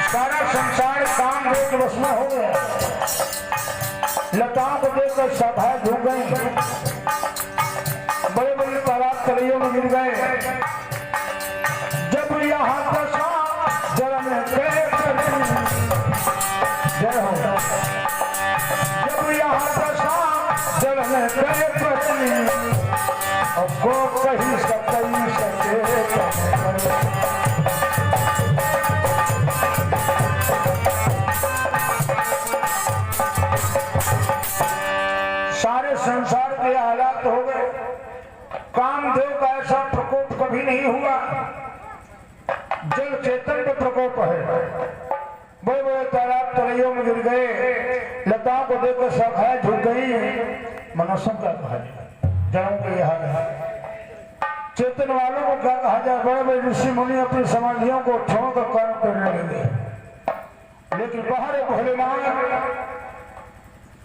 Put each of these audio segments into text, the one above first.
सारा संसार काम देख वश में हो गया। लताओं को देखकर शाखाएं झुक गई, बड़े बड़े तालाब तलैयों में गिर गए। जब यहाँ दशा जन्म जय हो, जब यहाँ दशा जन्म जय पत्नी और को कहीं सकई सके। सारे संसार के हालात हो गए। कामदेव का ऐसा प्रकोप कभी नहीं हुआ। जल चेतन पे प्रकोप है। बड़े बड़े तालाब तलैयों में गिर गए। लताओं को देखकर शाखाएं झुक गई। मनुष्यों का कहा जाए, जड़ों के हाल है। चेतन वालों को क्या कहा जाए। बड़े बड़े ऋषि मुनि अपनी समाधियों को छोड़कर कर्म करने लगे, लेकिन बाहर भोलेनाथ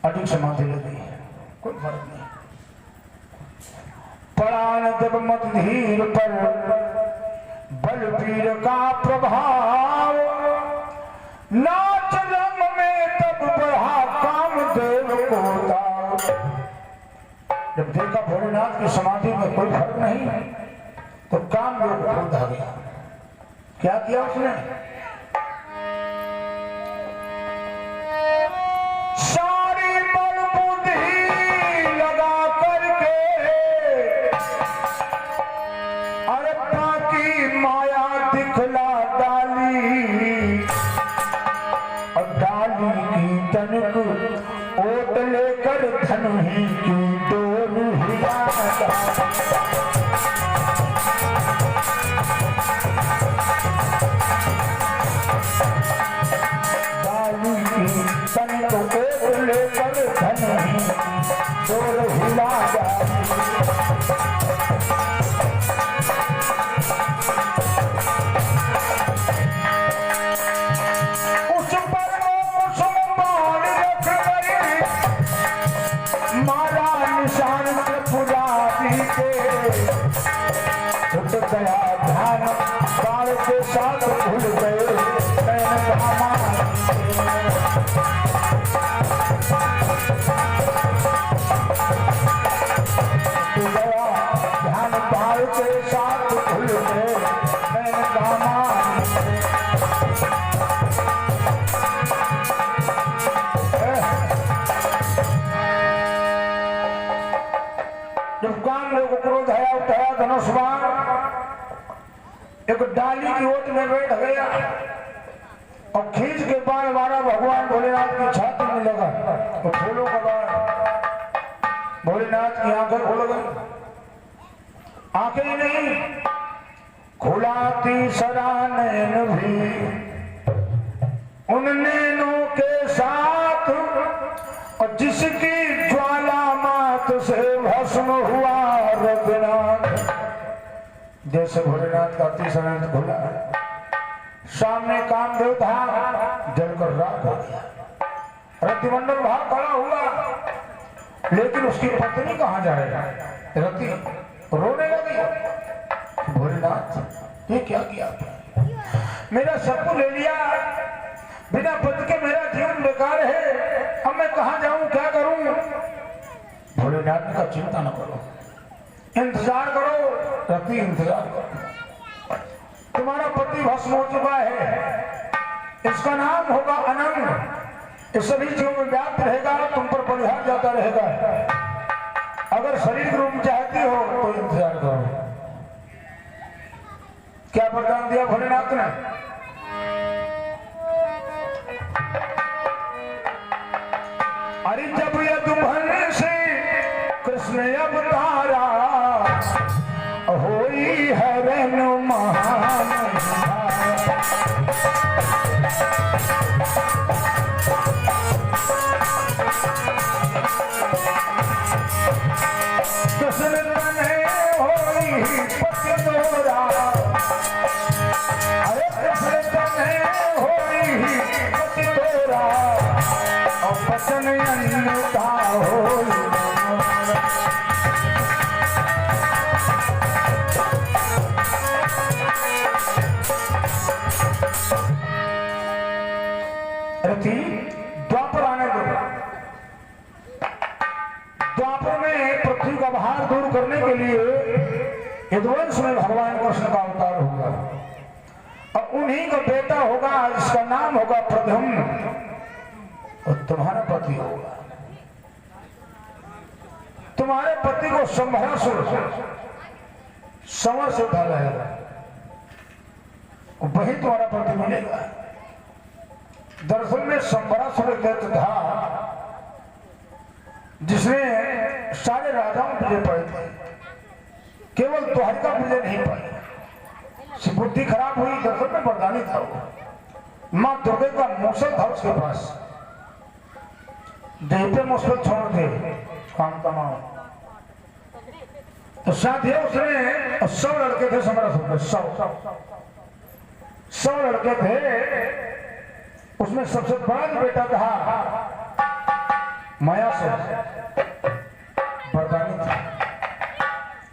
अधिक समाधि लगी, कोई फर्क नहीं। प्राण जब मत धीर पर बलबीर का प्रभाव, नाच रंग में तब बढ़ा कामदेव को दाव। जब देखा भोलेनाथ की समाधि में कोई फर्क नहीं, तो कामदेव को क्रोध आ गया। क्या किया उसने? ओट लेकर धन ही की डोर हिला, डाली की तन को ओट लेकर धन ही डोर हिला। गया ध्यान बाण के साथ भूल गए नैन धामान। गया ध्यान बाण के साथ भूल गए नैन धामान। जब कामदेव को क्रोध आया, उठाया धनुष बाण, एक डाली की ओट में बैठ गया और खींच के बाण मारा भगवान भोलेनाथ की छाती में लगा। तो फूलों का बाण भोलेनाथ की आंखें खुल गई। आंखें ही नहीं, खुलाती सरा नैन भी उन नैनों के साथ, और जिसकी ज्वाला मात से भस्म हुआ रघुनाथ। जैसे भोलेनाथ का अतिशय खुला, सामने कामदेव था, जलकर राख हो गया। रतिमंडल भाग खड़ा हुआ, लेकिन उसकी पत्नी कहाँ जाएगा? रति रोने लगी। भोलेनाथ ये क्या किया? मेरा सब कुछ ले लिया, बिना पति के मेरा जीवन बेकार है, अब मैं कहाँ जाऊं, क्या करूं? भोलेनाथ ने कहा चिंता न करो, इंतजार करो रति, इंतजार करो। तुम्हारा पति भस्म हो चुका है, इसका नाम होगा अनंत। इस सभी जीवों में व्याप्त रहेगा, तुम पर परिहार जाता रहेगा। अगर शरीर रूप चाहती हो तो इंतजार करो। क्या वरदान दिया भोलेनाथ ने? अरे जब यदुभन से कृष्ण अवतारा, होई हरण महान। कृष्ण तने होई पति तोरा, अरे कृष्ण तने होई पति तोरा, और पचन अन्न का होई। के लिए यदुवंश में भगवान कृष्ण का अवतार होगा और उन्हीं का बेटा होगा जिसका नाम होगा प्रद्युम्न और तुम्हारा पति होगा। तुम्हारे पति को संभरासुर समर से उठा रहेगा, वही तुम्हारा पति मिलेगा। दरअसल में संभरासुर दैत्य था जिसने सारे राजाओं को विजय पाए थे, केवल द्वारिका विजय नहीं पाई। बुद्धि खराब हुई, दरअसल में वरदानी था वो। मां दुर्गे का मूसल था उसके पास, देह पे मुसल छोड़ दे काम तमाम। तो साथ ही उसने 100 लड़के थे समरासुर के, 100 लड़के थे। उसमें सबसे बड़ा जो बेटा था माया से वरदानी था,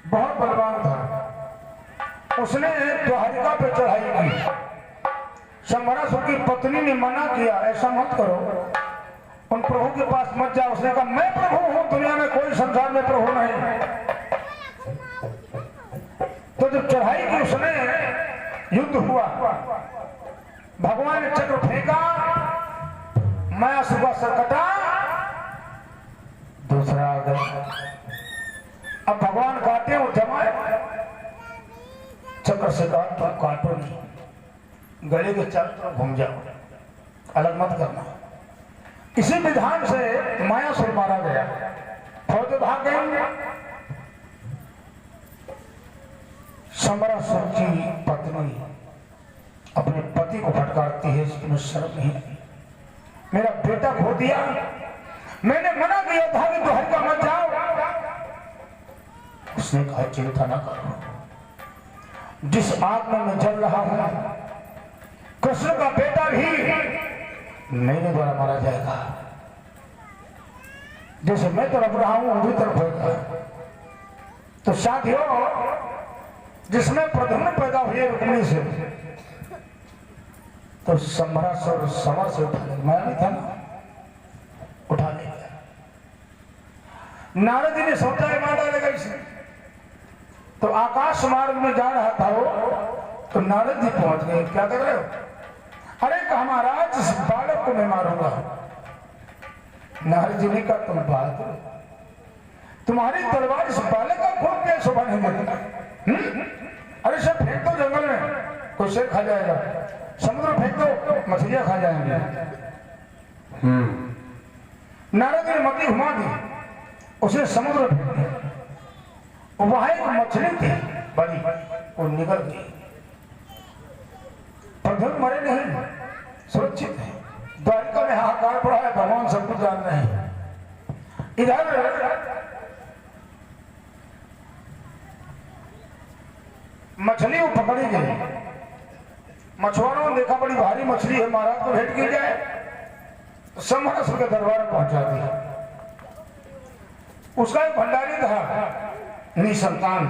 बहुत बलवान था। उसने द्वारिका पे चढ़ाई की। संभरासुर की पत्नी ने मना किया, ऐसा मत करो, उन प्रभु के पास मत जाओ। उसने कहा मैं प्रभु हूं, दुनिया में कोई संसार में प्रभु नहीं। तो जब चढ़ाई की उसने, युद्ध हुआ, भगवान ने चक्र फेंका, माया सुबह सर कटा, दूसरा आ गया। अब भगवान काटे और जमाए, चक्र से कहा तुम काटो नहीं, गले के चारों तरफ घूम जाओ, अलग मत करना। इसी विधान से माया सुर मारा गया। फौज भाग गई। संभरासुर की पत्नी अपने पति को फटकारती है, इसमें शर्म नहीं, मेरा बेटा खो दिया, मैंने मना किया था कि द्वारिका मत जाओ। उसने कहा चिंता ना करो, जिस आग में मैं जल रहा हूं, कृष्ण का बेटा भी मेरे द्वारा मारा जाएगा। जैसे मैं तरफ रहा हूं वो भी तरफ होगा। तो साथियों, जिसमें प्रद्युम्न पैदा हुए रुक्मिणी से, तो संभरासुर समर से उठा ले, मैं नहीं था ना, उठा ले गया। नारद जी ने सोचा है मार डालेगा इसे, तो आकाश मार्ग में जा रहा था वो, तो नारद जी पहुंच गए। क्या कर रहे हो? अरे कहा महाराज इस बालक को मैं मारूंगा। नारद जी ने कहा तुम बात, तुम्हारी तलवार इस बालक का खून पे शोभा नहीं देती। अरे सब फेंक दो जंगल में, कोई शेर खा जाएगा, समुद्र फेंक दो, मछलियां खा जाएंगे। नारद जी ने मती घुमा दी, उसे समुद्र फेंक दिया। वहां एक मछली थी बड़ी, वो निकल गई। प्रद्युम्न मरे नहीं, सुरक्षित है। द्वारिका में हाहाकार पड़ा है, भगवान सब कुछ जान रहे हैं। इधर मछली वो पकड़ी गई। मछुआरों ने देखा बड़ी भारी मछली है, महाराज को भेंट की जाए, तो संभरासुर के दरबार में पहुंचा दिया। उसका एक भंडारी था निसंतान,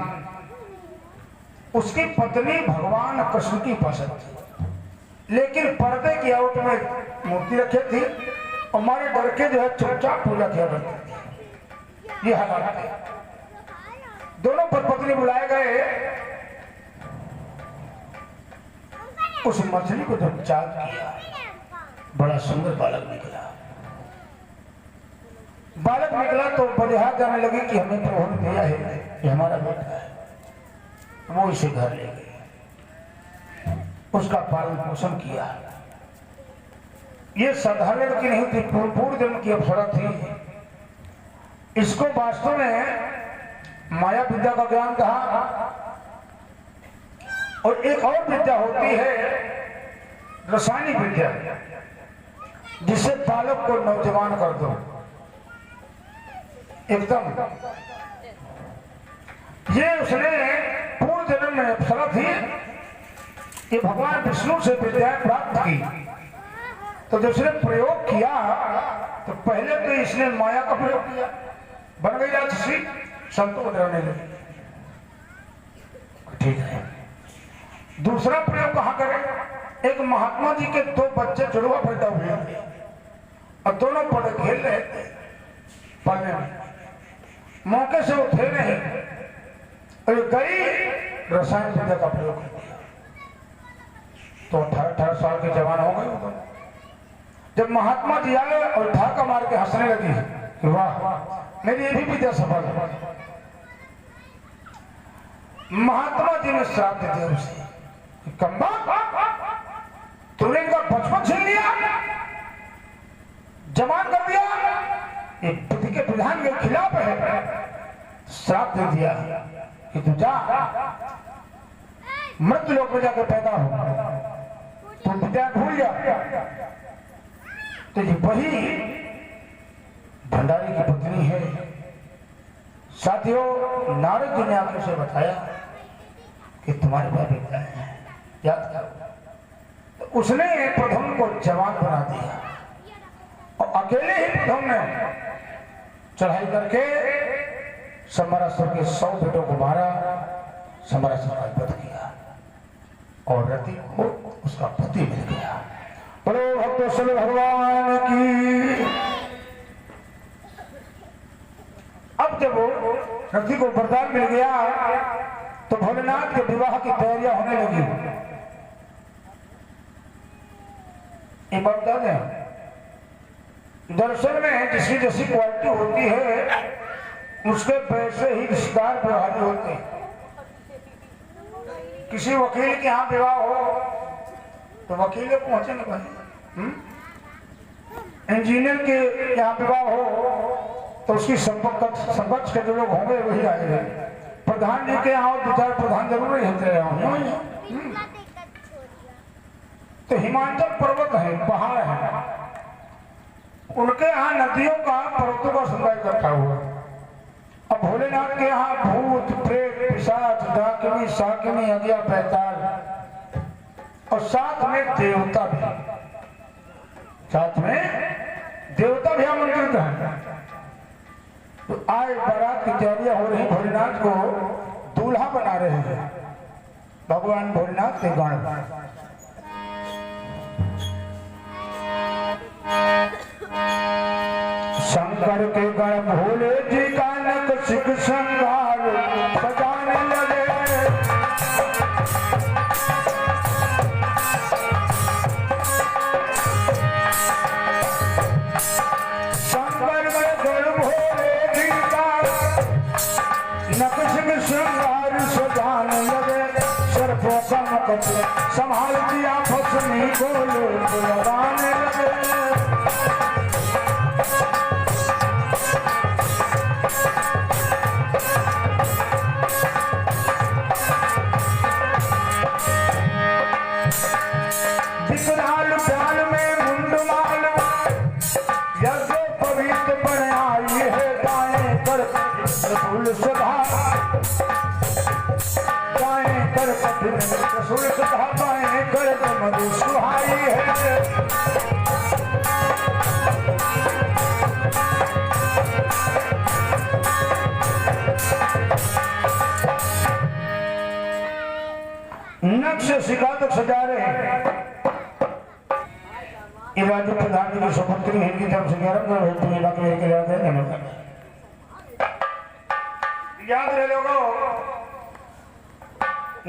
उसकी पत्नी भगवान कृष्ण की पसंद थी, लेकिन पर्दे की आउट में मूर्ति रखी थी और हमारे डर के जो है चुपचाप पूजा किया करती थी। ये हालात थे। दोनों पत्नी बुलाए गए। उस मछली को जब चाक किया, बड़ा सुंदर बालक निकला। बालक निकला तो बलिहार जाने लगी कि हमें प्रभु ने दिया है, ये हमारा बेटा है। वो इसे घर ले गए, उसका पालन पोषण किया। ये साधारण लड़की नहीं थी, पूर्व जन्म की अप्सरा थी। इसको वास्तव में माया विद्या का ज्ञान कहा। और एक और विद्या होती है रसायनिक विद्या, जिससे बालक को नौजवान कर दो एकदम। ये उसने पूर्व जन्म में अप्सरा थी, ये भगवान विष्णु से विद्याएं प्राप्त की। तो जब उसने प्रयोग किया तो पहले तो इसने माया का प्रयोग किया, बन गई राक्षसी, संतों को डराने लगी। ठीक है, दूसरा प्रयोग कहां करें? एक महात्मा जी के 2 बच्चे जुड़वा पैदा हुए थे और दोनों पड़े खेल रहे थे पालने में। मौके से वो थे नहीं, और कई रसायन विद्या का प्रयोग कर दिया। तो 18 साल के जवान हो गए। तो जब महात्मा जी आए और ठाका मार के हंसने लगी कि वाह मेरी ये भी विद्या सफल है। महात्मा जी ने श्राप दे दिया उसे, कम्बा तूने इनका बचपन छीन लिया, जवान कर दिया, ये बुद्धि के विधान के खिलाफ है। श्राप दे दिया कि तू जा मृत्यु लोक में जाकर पैदा हो, तू विद्या भूल जा। तो ये वही भंडारी की पत्नी है। साथियों, नारद जी ने आकर उसे बताया कि तुम्हारे पास विद्या है, याद करो। तो उसने प्रथम को जवान बना दिया और अकेले ही प्रथम ने चढ़ाई करके समरासुर के 100 बेटों को मारा, समरासुर का वध किया और रति को उसका पति मिल गया। बोलो भक्तेश्वर भगवान की। अब जब रति को वरदान मिल गया तो भोलेनाथ के विवाह की तैयारियां होने लगी। एक बात बता दें, दरअसल में जिसकी जैसी क्वालिटी होती है उसके वैसे ही रिश्तेदार व्यवहार होते हैं। किसी वकील के यहाँ विवाह हो तो वकील पहुंचेंगे भाई, इंजीनियर के यहाँ विवाह हो तो उसकी समकक्ष के जो लोग होंगे वही आएंगे। प्रधान जी के यहाँ 2-4 प्रधान जरूर ही होते रहे। तो हिमाचल पर्वत है, पहाड़ है, उनके यहाँ नदियों का पर्वतों का समुदाय इकट्ठा हुआ। अब भोलेनाथ के यहाँ भूत प्रेत पिशाच डाकिनी शाकिनी अगिया पैताल और साथ में देवता भी, साथ में देवता भी आमंत्रित है। तो आज बारात की तैयारियां हो रही, भोलेनाथ को दूल्हा बना रहे हैं भगवान भोलेनाथ के गण। शंकर के गण भोले जी का नक श्रृंगार बजाने लगे। शंकर के गण भोले जी का नक श्रृंगार सजाने लगे। सर्पों का मुकुट संभाल दिया फसनी को लोग लगाने लगे। विकराल प्याल में मुंडमाल यज्ञ पवित्र बन आई है। गायें कर रसूल सुधा, गायें कर रसूल सुधा, गायें कर मधु सुहाई है। नक्श शिका तक सजा रहे हैं। ये राज्य प्रधान जी की सुपुत्री है, इनकी तरफ से याद रहे लोगों।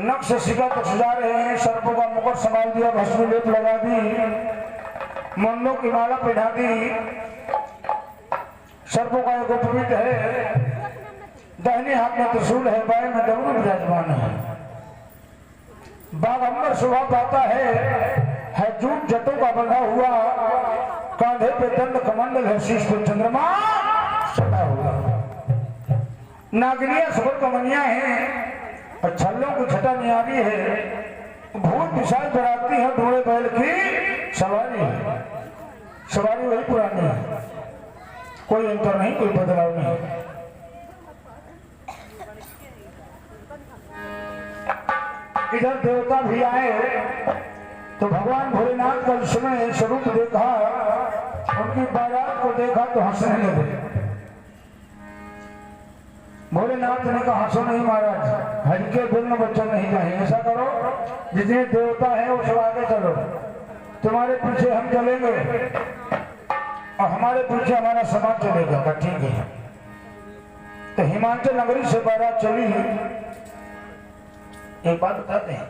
नक्श शिका तक सजा रहे हैं, सर्पों का मुकुट संभाल दिया, भस्मी लेप लगा दी, मुंडों की माला पहना दी। सर्पों का एक उपवीत है, दाहिने हाथ में त्रिशूल है, बाएं में डमरू विराजमान है। बागंबर शोभा पाता है जूट जटों का बंधा हुआ, कांधे पे दंड कमंडल है, शीश पे चंद्रमा सटा हुआ। नागिनियां सुपर कमनियां हैं और छल्लों की छटा न्यारी है। भूत विशाल बराती है, घोड़े बैल की सवारी है। सवारी वही पुरानी है, कोई अंतर नहीं, कोई बदलाव नहीं। इधर देवता भी आए तो भगवान भोलेनाथ का समय स्वरूप देखा, उनकी बारात को देखा तो हंसने लगे। भोलेनाथ ने कहा हंसो नहीं महाराज, हल्के दिल में बच्चा नहीं चाहिए। ऐसा करो जितने देवता है वो सब आगे चलो, तुम्हारे पीछे हम चलेंगे और हमारे पीछे हमारा समाज चलेगा। ठीक है। तो हिमाचल नगरी से बारात चली एक बात बताते हैं,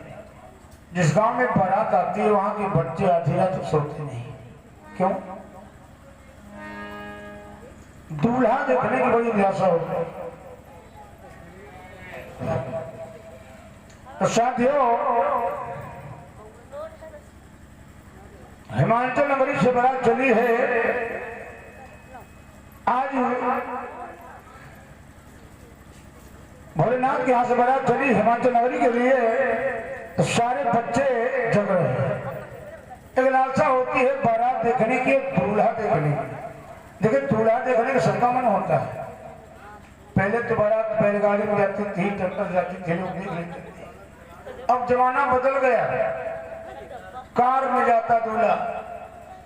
जिस गांव में बारात आती है वहां के बच्चे आधी रात तो सोते नहीं। क्यों? दूल्हा देखने की बड़ी अभिलाषा होती है। तो साथियों, हिमाचल नगरी से बारात चली है। आज भोलेनाथ के यहाँ से बारात चली हिमाचल नगरी के लिए, तो सारे बच्चे जग रहे हैं। एक लालसा होती है बारात देखने की, दूल्हा देखने की। देखिए, दूल्हा देखने का सबका मन होता है। पहले तो बारात बैलगाड़ी में जाती थी, ट्रैक्टर जाती थी, लोग देख लेते थे। अब जमाना बदल गया, कार में जाता दूल्हा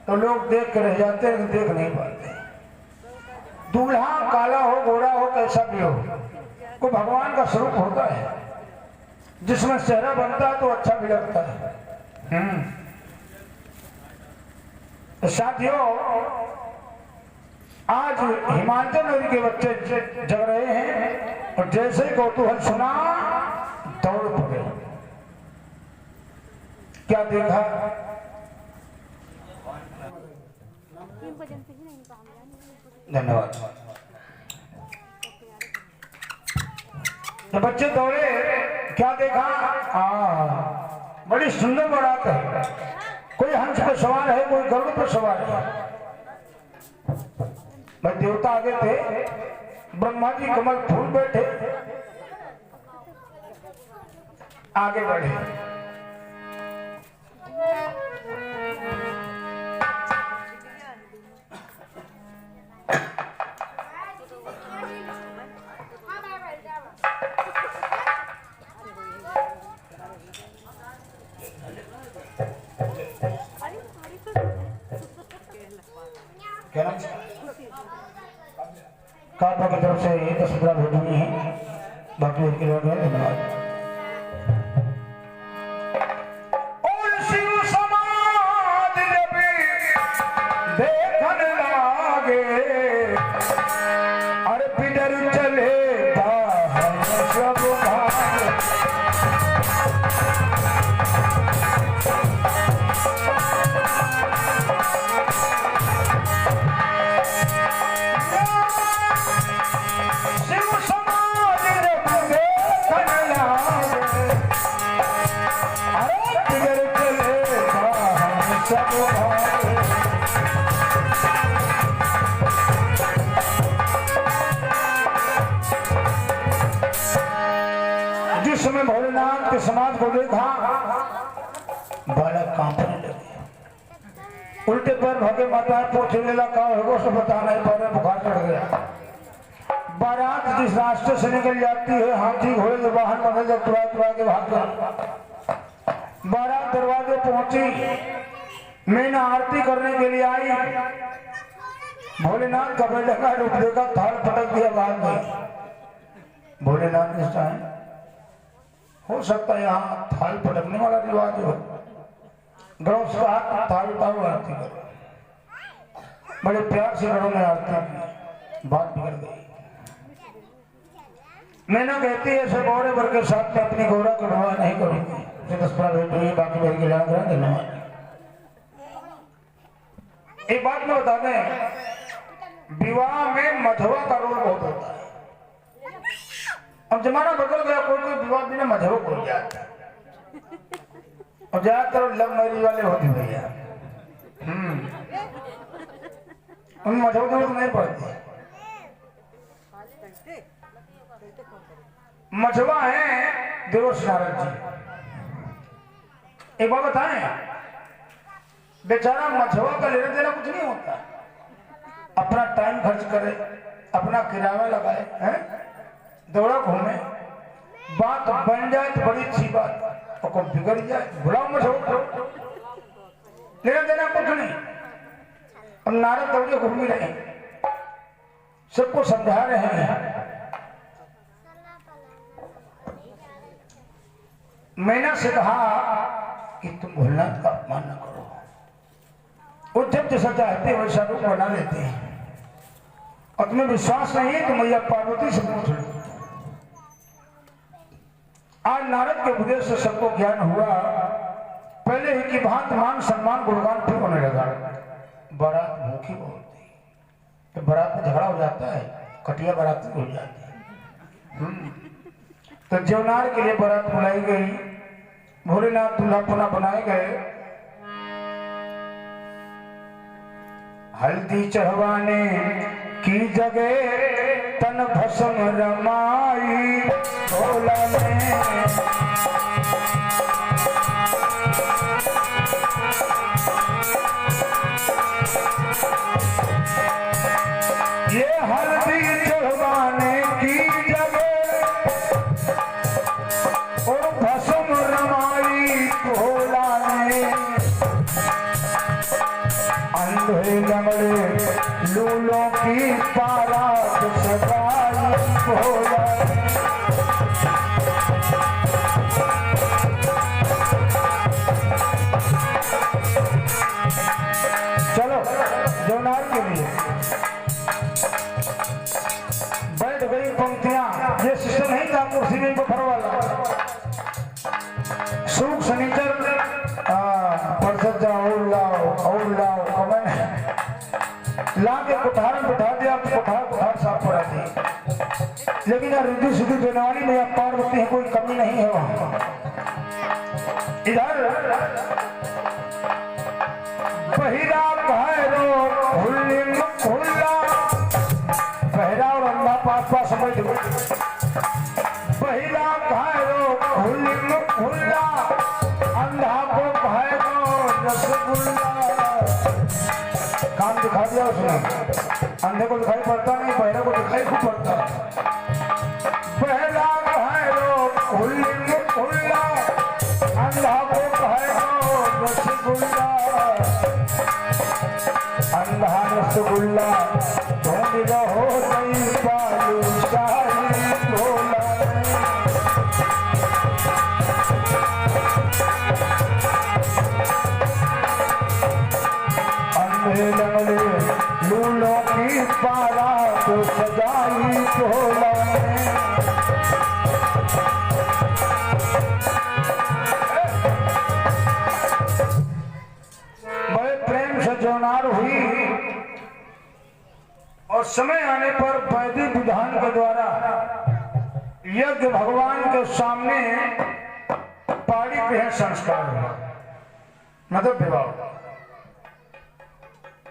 तो लोग देख के रह जाते हैं, देख नहीं पाते। दूल्हा काला हो, गोरा हो, कैसा भी हो, वो भगवान का स्वरूप होता है। जिसमें चेहरा बनता है तो अच्छा भी लगता है। तो साथियों, आज हिमाचल नगरी के बच्चे जग रहे हैं और जैसे ही कौतूहल सुना दौड़ पड़े। क्या देखा? धन्यवाद। तो बच्चे दौड़े, क्या देखा? बड़ी सुंदर बारात है। कोई हंस पे सवार है, कोई गरुड़ पे सवार है। भाई देवता आगे थे, ब्रह्मा जी कमल फूल बैठे, आगे बढ़े। क्या नाम? काबा की तरफ से 10-15 भेज हुई हैं, बाकी के लोग हैं। धन्यवाद। जिस समय भोलेनाथ के समाज को देखा, बालक कांपने लगे, उल्टे पैर भागे, माता पूछने लगा से बता नहीं पा रहे, बुखार चढ़ गया। बारात जिस रास्ते से निकल जाती है, हाथी घोड़े के वाहन बने जब तुरा के भाग गए। बारात दरवाजे पहुंची, मैंने आरती करने के लिए आई। भोलेनाथ का बेटा का रूप देखा, थाल पटक दिया, भाग गई। भोलेनाथ इस टाइम हो सकता है यहाँ थाल पटकने वाला रिवाज हो, गणों का हाथ थाल उठाओ, आरती करो। बड़े प्यार से गणों ने आरती की, बात बिगड़ गई। मैंने कहती है ऐसे गौरे भर के साथ में अपनी गौरा कटवा नहीं करूंगी। 10-15 भेंट हुई, बाकी भर के लाभ करें। धन्यवाद। एक बात में बता दें, विवाह में मझवा का रोल बहुत होता है। अब जमाना बदल गया, कोई विवाह बिना मझवा बोल जाता है, और ज्यादातर लव मैरिज वाले होते भैया। उन मझवा जरूरत नहीं पड़ती। मझवा है देवश नारद जी। एक बात बताएं, बेचारा मझवा का लेना देना कुछ नहीं होता। अपना टाइम खर्च करे, अपना किराया लगाए, हैं, दौड़ा घूमे, बात बन जाए तो बड़ी अच्छी बात, और कोई बिगड़ जाए बुलाओ मझवा, लेना देना कुछ नहीं। अब नारद दौड़े घूम ही रहे, सबको समझा रहे हैं। मैंने से कहा कि तुम भोलेनाथ का अपमान न करो। वो जब जैसा चाहते हैं वैसा रूप बना लेते हैं, और तुम्हें विश्वास नहीं है तो मैया पार्वती से पूछ लो। आज नारद के उपदेश से सबको ज्ञान हुआ। पहले ही की भांति मान सम्मान गुणगान फिर होने लगा। बारात भूखी बहुत थी, तो बारात में झगड़ा हो जाता है, कटिया बारात हो जाती है। तो जौनार के लिए बारात बुलाई गई। भोलेनाथ दूल्हा पुनः बनाए गए। हल्दी चढ़वाने की जगह तन भस्म रमाई भोला ने। ये हल्दी चढ़वाने की जगह और भस्म रमाई भोला ने। अंधे लंगड़े लूलों की बारात सजाई भोला ने। चलो जौनार के लिए बैठ गई पंक्तियां। ये सिस्टम नहीं था कुर्सी में बफर वाला। सूख शनिचर परसत जाओ और लाओ कमें ला के कुठार में बिठा दिया। कुठार साफ करा दी। लेकिन रिद्धि सिद्धि देने वाली में पार्वती है, कोई कमी नहीं है वहां। इधर बहिरा भैरो हुल्लिम हुल्ला, बहिरा और अंधा पास पास समझ लो। बहिरा भैरो हुल्लिम हुल्ला, अंधा को भैरो रसगुल्ला। काम दिखा दिया उसने। अंधे को दिखाई पड़ता नहीं, बहरे को दिखाई खूब पड़ता। बहरा भैरो हुल्लिम हुल्ला, अंधा को भैरो रसगुल्ला। अंधा रसगुल्ला ढूंढ रहो नहीं बालू शाही भोला ने। अंधे लंगड़े लूलों की बारात सजाई भोला ने। बड़े प्रेम से जौनार हुई और समय आने पर वैदिक विधान के द्वारा यज्ञ भगवान के सामने पाड़ी पे संस्कार हुआ, मतलब विवाह।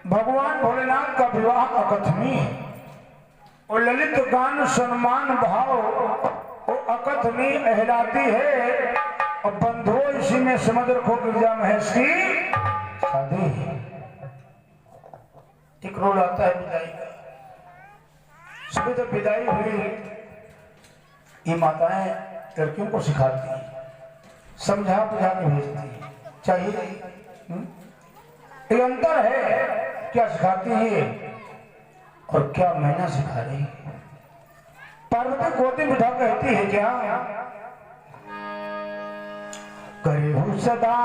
भगवान भोलेनाथ का विवाह अकथनीय और ललित गान सम्मान भाव वो अकथनीय कहलाती है। और बंधुओं इसी में समझ रखो गिरजा महेश की शादी। एक रोल आता है विदाई का। सुबह जब विदाई हुई, ये माताएं लड़कियों को सिखाती हैं, समझा बुझा के भेजती। चाहिए एक अंतर है, क्या सिखाती है और क्या महीना सिखा रही है। पार्वती गोदी बिठा कहती है क्या, करहु सदा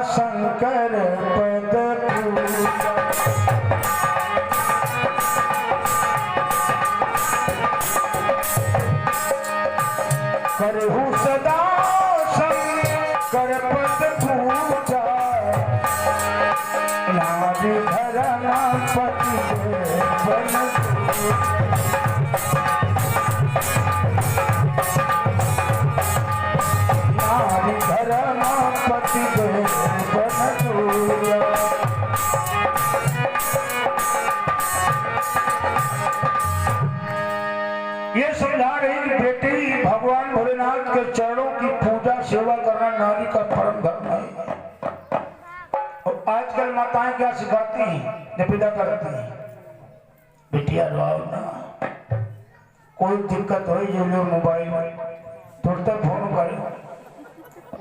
शंकर पद पूजा। करहु सदा शंकर पद पूजा, नारी धरना पति बन। नारी धरना पति बन। ये समझा रही कि बेटी भगवान भोलेनाथ के चरणों की पूजा सेवा करना नारी का परम धर्म है। और आजकल माताएं क्या सिखाती हैं जब विदा करती हैं, बेटिया रोओ ना, कोई दिक्कत हो जो लो मोबाइल में तुरंत फोन करे,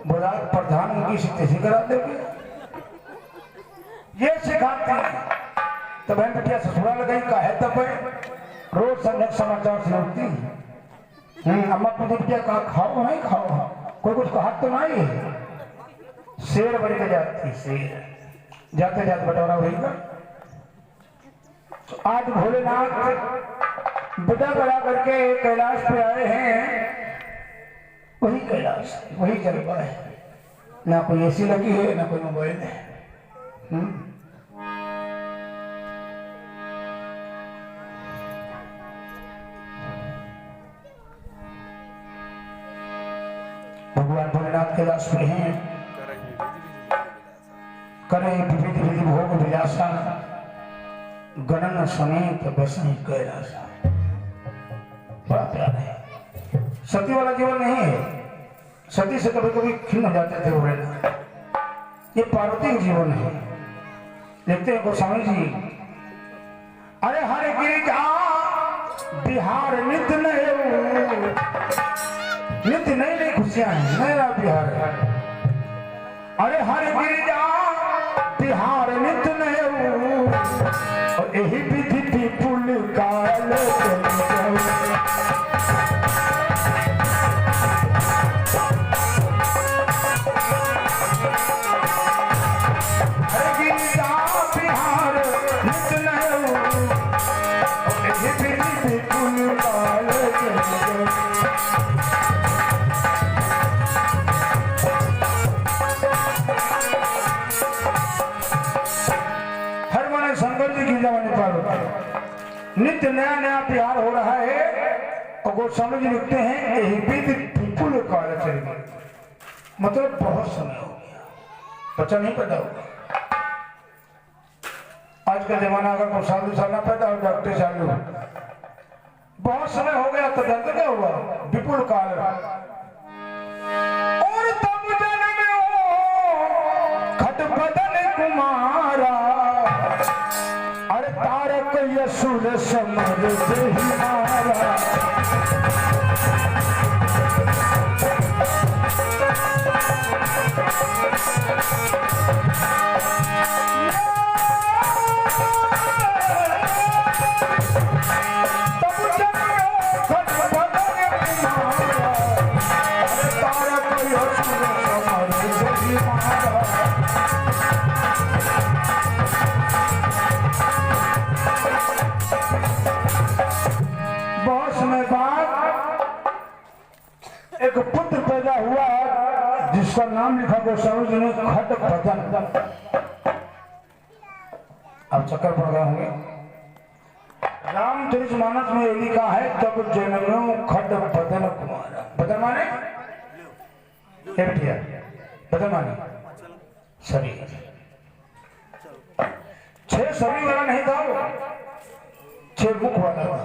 बोला प्रधानमंत्री से किसी करा देंगे। ये सिखाती हैं। तो बहन बेटिया ससुराल गई का है तब रोज संजक समाचार से होती। अम्मा पूछती बेटिया कहा खाओ नहीं खाओ, कोई कुछ कहा तो नहीं। शेर बन के जाती, शेर जाते जाते बटोरा होगा। तो आज भोलेनाथ विदा करा करके कैलाश पे आए हैं। वही कैलाश, वही जलवा है। ना कोई एसी लगी है, ना कोई मोबाइल है। भगवान भोलेनाथ कैलाश में हैं, करें विविध विधि भोग विलासा, गणन समेत बसई कैलासा। बड़ा प्यार है। सती वाला जीवन नहीं है। सती से कभी कभी खिन्न हो जाते थे भोलेनाथ। ये पार्वती जीवन है। देखते हैं गोस्वामी जी, अरे हरे गिरिजा बिहार नित्य नई नई खुशियां हैं, नया बिहार है। अरे हरे गिरिजा बिहार नित्य नए, और यही विधि पुल काल नित्य नया नया प्यार हो रहा है। और गोस्वामी जी लिखते हैं यही विपुल काल चल गया, मतलब बहुत समय हो गया, बच्चा नहीं पैदा होगा। आज का जमाना अगर कोई साल ना पैदा हो, डॉक्टर चालू, बहुत समय हो गया तो जानते क्या हुआ? विपुल काल। और तब जन्म खट बदन कुमारा, अरे तारक यसुर समर मारा। बहुत समय बाद एक पुत्र पैदा हुआ जिसका नाम लिखा गोस्वामी जी ने खट बदन। अब चक्कर पड़ गए होंगे। रामचरितमानस में ये लिखा है, तब जन्मों खट बदन कुमारा। बदन माने बदन माने शरीर। 6 शरीर वाला नहीं था वो, 6 मुख वाला था।